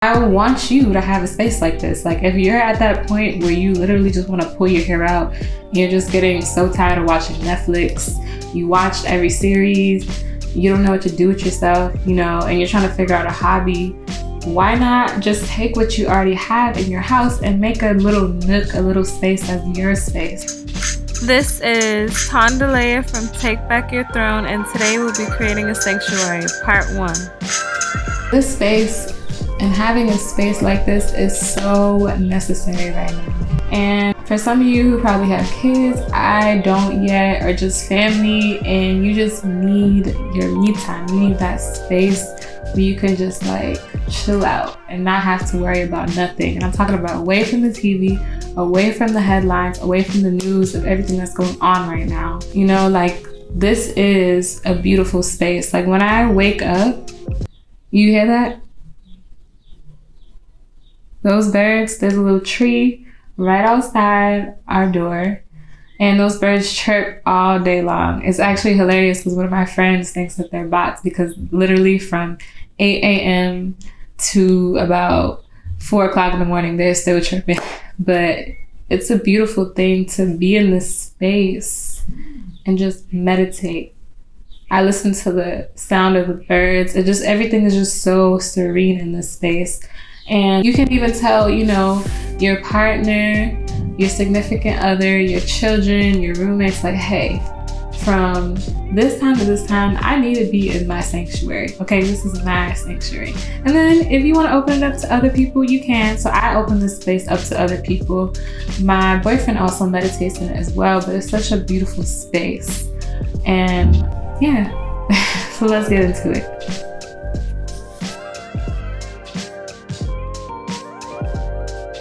I want you to have a space like this. Like if you're at that point where you literally just want to pull your hair out, you're just getting so tired of watching Netflix, you watched every series, you don't know what to do with yourself, and you're trying to figure out a hobby, why not just take what you already have in your house and make a little nook, a little space as your space. This is Tondalea from Take Back Your Throne, and today we'll be creating a sanctuary, part 1. This space and having a space like this is so necessary right now. And for some of you who probably have kids, I don't yet, or just family, and you just need your me time. You need that space where you can just like chill out and not have to worry about nothing. And I'm talking about away from the TV, away from the headlines, away from the news of everything that's going on right now. Like this is a beautiful space. Like when I wake up, you hear that? Those birds, there's a little tree right outside our door, and those birds chirp all day long. It's actually hilarious because one of my friends thinks that they're bots, because literally from 8 a.m. to about 4 o'clock in the morning, they're still chirping. But it's a beautiful thing to be in this space and just meditate. I listen to the sound of the birds. Everything is just so serene in this space. And you can even tell, your partner, your significant other, your children, your roommates, like, hey, from this time to this time, I need to be in my sanctuary. Okay, this is my sanctuary. And then if you want to open it up to other people, you can. So I open this space up to other people. My boyfriend also meditates in it as well, but it's such a beautiful space. And yeah, so let's get into it.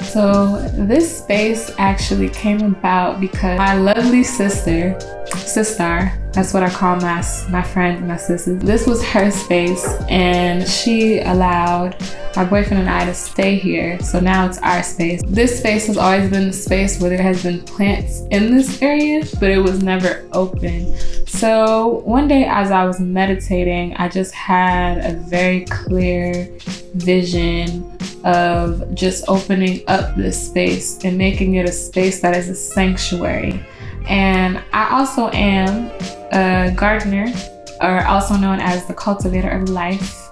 So this space actually came about because my lovely sister, that's what I call my friend, my sister. This was her space, and she allowed my boyfriend and I to stay here. So now it's our space. This space has always been the space where there has been plants in this area, but it was never open. So one day as I was meditating, I just had a very clear vision of just opening up this space and making it a space that is a sanctuary. And I also am a gardener, or also known as the cultivator of life.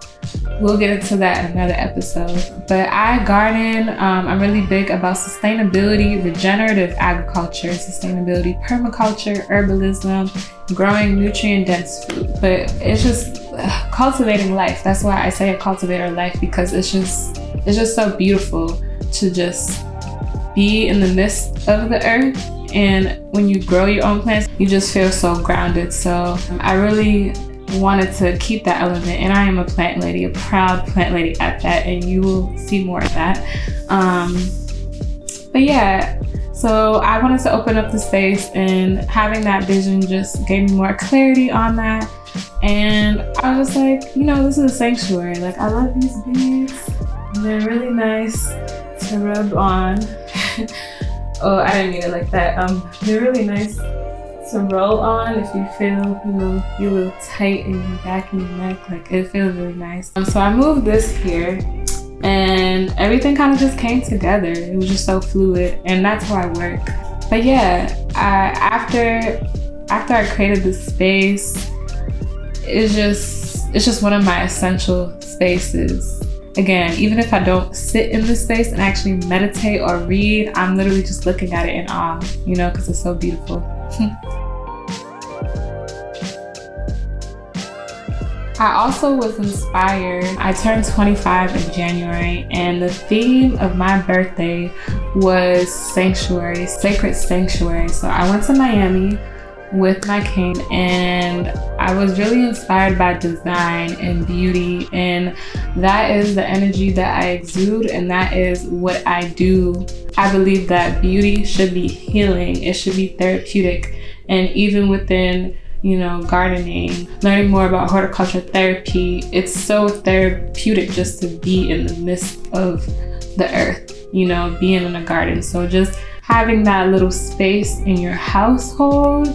We'll get into that in another episode. But I garden. I'm really big about sustainability, regenerative agriculture, sustainability, permaculture, herbalism, growing nutrient-dense food. But it's just cultivating life. That's why I say a cultivator of life, because it's just so beautiful to just be in the midst of the earth. And when you grow your own plants, you just feel so grounded. So I really wanted to keep that element, and I am a plant lady, a proud plant lady at that, and you will see more of that. But yeah, so I wanted to open up the space, and having that vision just gave me more clarity on that. And I was like, this is a sanctuary. Like, I love these beads. They're really nice to rub on. Oh, I didn't mean it like that. They're really nice to roll on if you feel, you're a little tight in your back and your neck. Like, it feels really nice. So I moved this here, and everything kind of just came together. It was just so fluid, and that's how I work. But yeah, after I created this space, it's just one of my essential spaces. Again, even if I don't sit in this space and actually meditate or read, I'm literally just looking at it in awe, because it's so beautiful. I also was inspired. I turned 25 in January, and the theme of my birthday was sanctuary, sacred sanctuary. So I went to Miami with my king, and I was really inspired by design and beauty, and that is the energy that I exude, and that is what I do. I believe that beauty should be healing, it should be therapeutic, and even within gardening, learning more about horticulture therapy, it's so therapeutic just to be in the midst of the earth, being in a garden. So just having that little space in your household,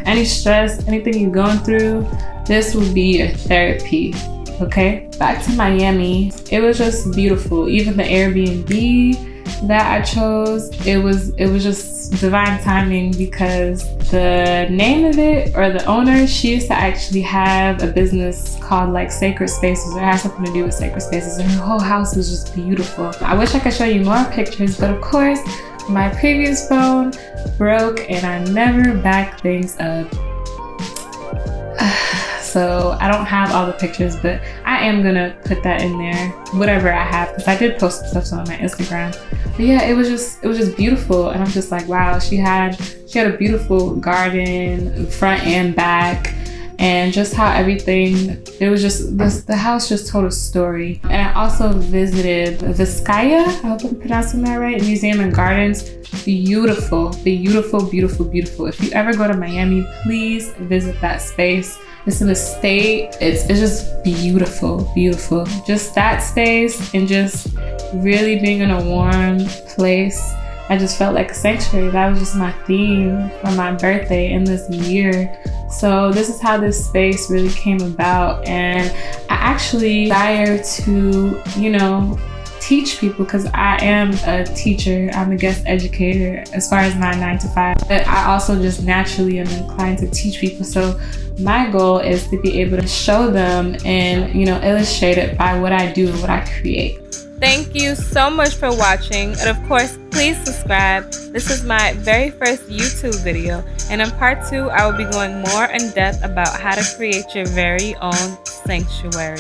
any stress, anything you're going through, this will be your therapy. Okay, back to Miami. It was just beautiful. Even the Airbnb that I chose, it was just divine timing, because the name of it, or the owner, she used to actually have a business called like Sacred Spaces, or has something to do with Sacred Spaces, and her whole house was just beautiful. I wish I could show you more pictures, but of course my previous phone broke and I never backed things up. So I don't have all the pictures, but I am gonna put that in there, whatever I have, because I did post some stuff on my Instagram. But yeah, it was just beautiful, and I'm just like, wow, she had a beautiful garden, front and back, and just how everything, it was just the house just told a story. And I also visited Vizcaya, I hope I'm pronouncing that right, Museum and Gardens. Beautiful, beautiful, beautiful, beautiful. If you ever go to Miami, please visit that space. It's an estate. It's just beautiful, beautiful. Just that space, and just really being in a warm place. I just felt like a sanctuary. That was just my theme for my birthday in this year. So this is how this space really came about. And I actually desire to, teach people, because I am a teacher. I'm a guest educator as far as my 9 to 5. But I also just naturally am inclined to teach people. So my goal is to be able to show them and, illustrate it by what I do and what I create. Thank you so much for watching, and of course, please subscribe. This is my very first YouTube video, and in part 2, I will be going more in depth about how to create your very own sanctuary.